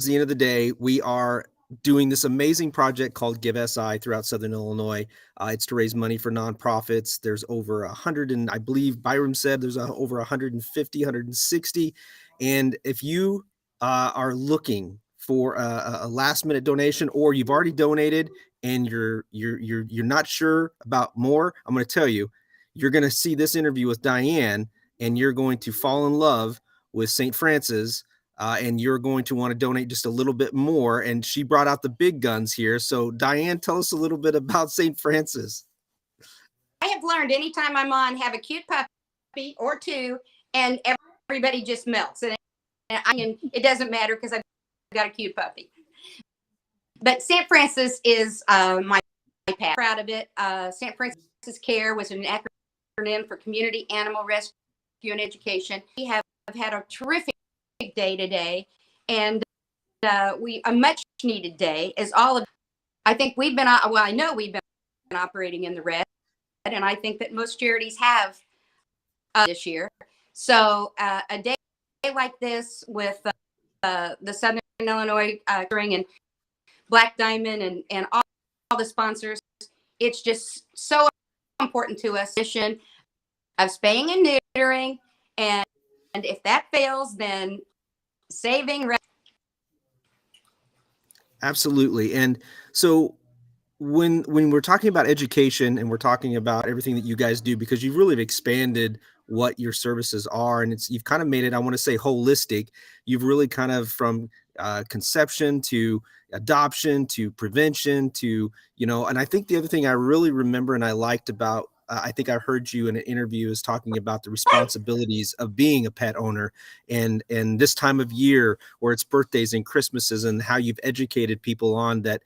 the end of the day, we are doing this amazing project called Give SI throughout Southern Illinois. It's to raise money for nonprofits. There's over 100, and I believe Byram said there's over 150, 160. And if you are looking for a last minute donation, or you've already donated and you're not sure about more, I'm going to tell you, you're going to see this interview with Diane, and you're going to fall in love with St. Francis, and you're going to want to donate just a little bit more. And she brought out the big guns here. So, Diane, tell us a little bit about St. Francis. I have learned anytime I'm on, have a cute puppy or two, and everybody just melts. And it doesn't matter because I've got a cute puppy. But St. Francis is my path. Proud of it. St. Francis Care was an acronym for Community Animal Rescue and Education. We have had a terrific day today, and a much needed day, as all of, I think we've been, well, I know we've been operating in the red, and I think that most charities have this year. So a day like this with the Southern Illinois and Black Diamond and all the sponsors, it's just so important to us. Mission of spaying and neutering, and if that fails, then saving. Absolutely. And so when we're talking about education and we're talking about everything that you guys do, because you've really expanded what your services are, and you've kind of made it, I want to say, holistic. You've really kind of, from conception to adoption to prevention to, and I think the other thing I really remember and I liked about, I think I heard you in an interview is talking about the responsibilities of being a pet owner, and this time of year where it's birthdays and Christmases, and how you've educated people on that.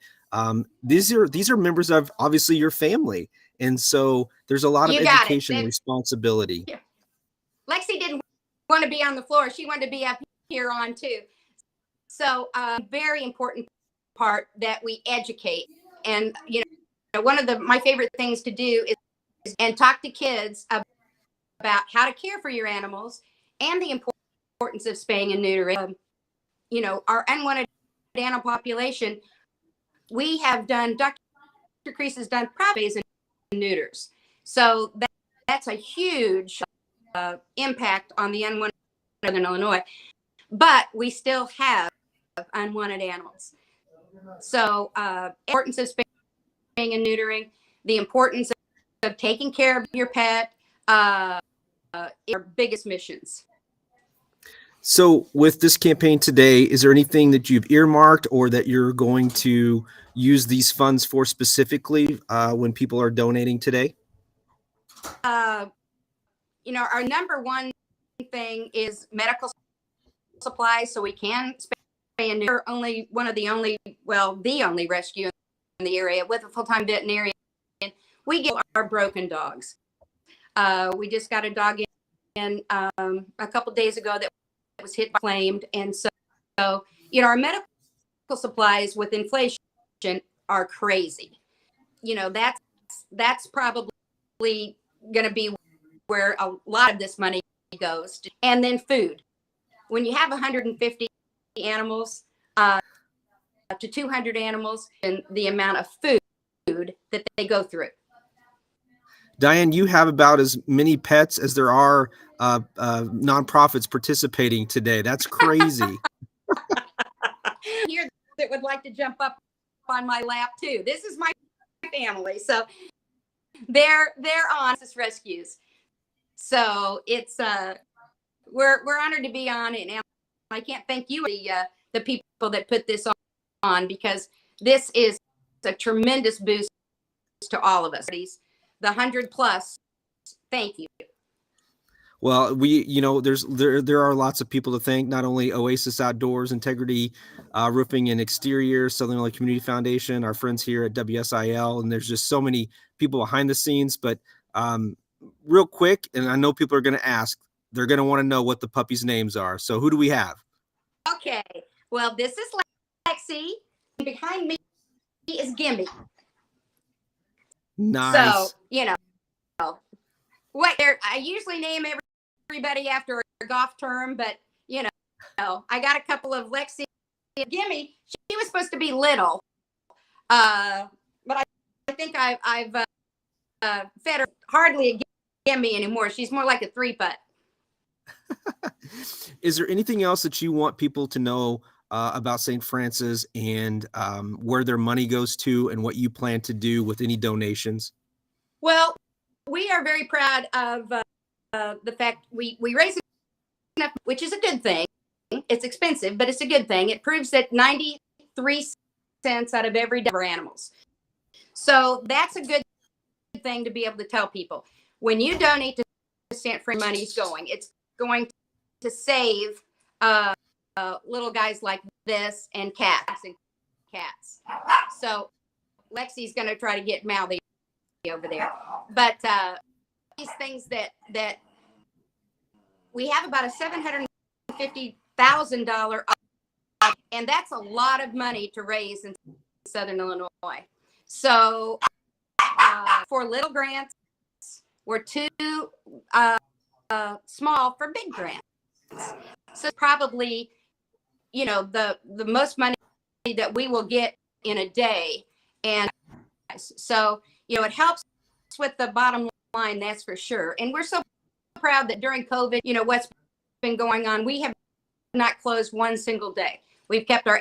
These are members of, obviously, your family, and so there's a lot of education and responsibility. Yeah. Lexi didn't want to be on the floor; she wanted to be up here on too. So, very important part that we educate, and one of my favorite things to do is and talk to kids about how to care for your animals and the importance of spaying and neutering. Our unwanted animal population. We have done, Dr. Crease has done sprays and neuters. So that's a huge impact on the unwanted Southern Illinois. But we still have unwanted animals. So importance of spaying and neutering, the importance of taking care of your pet, our biggest missions. So with this campaign today, is there anything that you've earmarked or that you're going to use these funds for specifically when people are donating today? Our number one thing is medical supplies, so we can spay and neuter. The only rescue in the area with a full-time veterinarian. We get our broken dogs. We just got a dog in a couple days ago that was hit, claimed, and so our medical supplies with inflation are crazy. That's probably going to be where a lot of this money goes. And then food. When you have 150 animals to 200 animals, and the amount of food that they go through. Diane, you have about as many pets as there are nonprofits participating today. That's crazy. Here that would like to jump up on my lap too. This is my family, so they're on this rescues. So it's we're honored to be on it, and I can't thank you, the people that put this on, because this is a tremendous boost to all of us. The 100+, thank you. Well, there are lots of people to thank, not only Oasis Outdoors, Integrity Roofing and Exterior, Southern Illinois Community Foundation, our friends here at WSIL, and there's just so many people behind the scenes. But real quick, and I know people are going to ask, they're going to want to know what the puppies' names are. So who do we have? Okay, well, this is Lexi. Behind me is Gimme. Nice. So, I usually name everybody after a golf term, but I got a couple of Lexi Gimme, she was supposed to be little, but I think I've fed her hardly a gimme anymore. She's more like a 3-putt. Is there anything else that you want people to know about St. Francis and where their money goes to and what you plan to do with any donations? Well, we are very proud of the fact we raise enough, which is a good thing. It's expensive, but it's a good thing. It proves that 93 cents out of every dollar animals. So that's a good thing to be able to tell people. When you donate to St. Francis, money's going. It's going to save little guys like this and cats. So Lexi's going to try to get mouthy over there. But these things that we have about a $750,000, and that's a lot of money to raise in Southern Illinois. So for little grants, we're too small for big grants. So probably, the most money that we will get in a day. And so, it helps with the bottom line, that's for sure. And we're so proud that during COVID, what's been going on, we have not closed one single day. We've kept our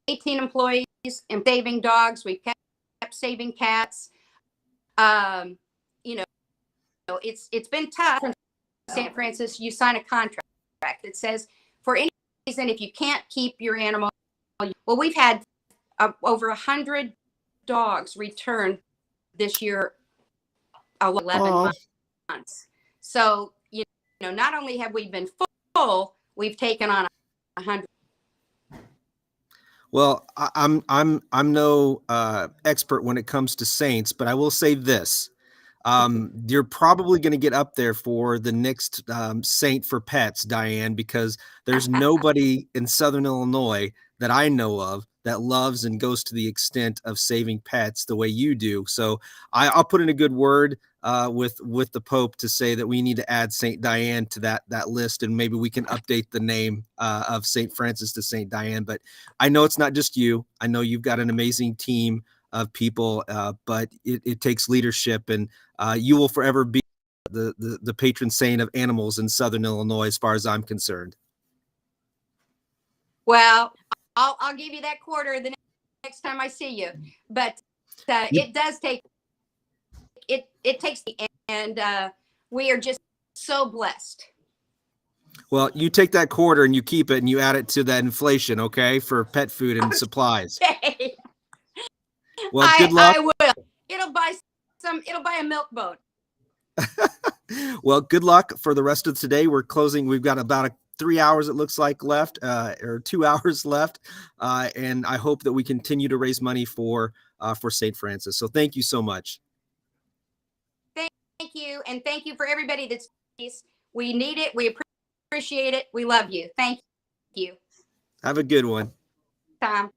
18 employees and saving dogs. We've kept saving cats. It's been tough. From St. Francis, you sign a contract that says for any reason, if you can't keep your animal, well, we've had over 100 dogs return this year, 11 months. So, not only have we been full, we've taken on 100. Well, I'm no expert when it comes to saints, but I will say this. You're probably going to get up there for the next saint for pets, Diane, because there's nobody in Southern Illinois that I know of that loves and goes to the extent of saving pets the way you do. So I'll put in a good word with the Pope to say that we need to add Saint Diane to that list, and maybe we can update the name of Saint Francis to Saint Diane. But I know it's not just you. I know you've got an amazing team of people, but it takes leadership, and you will forever be the patron saint of animals in Southern Illinois, as far as I'm concerned. Well, I'll give you that quarter the next time I see you. But it does take it takes, and we are just so blessed. Well, you take that quarter and you keep it and you add it to that inflation, okay, for pet food and supplies. Okay. Well, good luck. I will. It'll buy a milk boat. Well, good luck for the rest of today. We're closing. We've got about 3 hours, it looks like, left, or 2 hours left. And I hope that we continue to raise money for St. Francis. So thank you so much. Thank you. And thank you for everybody that's, we need it. We appreciate it. We love you. Thank you. Have a good one. Tom.